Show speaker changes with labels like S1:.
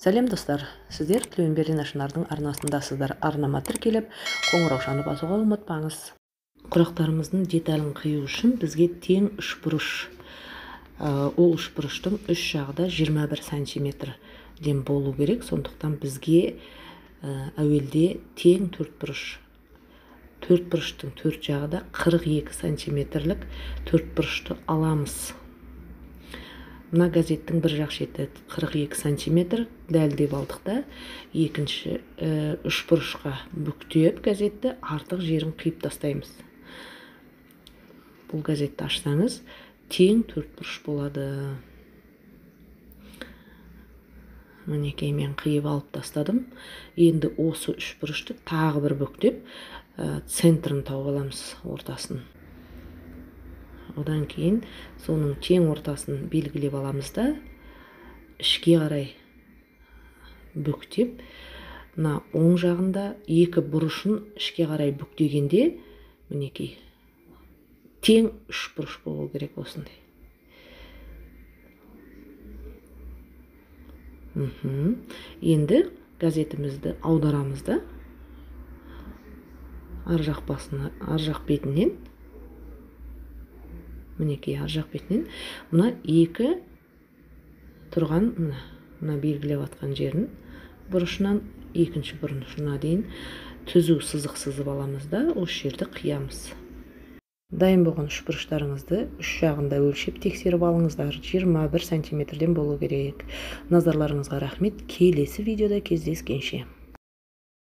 S1: Сәлем достар, сіздер Тілеуімбердин Ашынардың арнасындасыздар. Арнама тіркеліп, қоңыраушаны басуға ұмытпаңыз. Құрақтарымыздың деталін қию үшін бізге тең үшбұрыш. Ол үшбұрыштың үш жағы да 21 сантиметрден болу керек. Сондықтан бізге әуелде тең төртбұрыш. Төртбұрыштың төрт жағы да 42 сантиметрлік төртбұрышты аламыз. Мына газеттің бір жақ шеті 42 сантиметр дәлдеп алдық та, екінші үшбұрышқа бүктеп газетті артық жерін қиып тастаймыз. Бұл газетті ашсаңыз, тең төртбұрыш болады. Мінекей мен қиып алып тастадым. Енді осы үшбұрышты тағы бір бүктеп, центрін тауып аламыз, ортасын. Одан кейін соның тең ортасын белгілеп аламыз да, ішке қарай бүктеп, мына оң жағында екі бұрышын ішке қарай бүктегенде, мінекей, тең үш бұрыш болу керек осындай. Енді газетімізді аударамыз да, ар жақ бетінен, мінекей ар жақ бетінен, мына екі тұрған, мына белгілеп атқан жерін бұрышынан екінші бұрышына дейін түзу сызық сызып аламыз да, осы жерді қиямыз. Дайын болған үшбұрыштарыңызды үш жағында өлшеп тексеріп алыңыздар. 21 сантиметрден болу керек. Назарларыңызға рахмет. Келесі видеода кездескенше.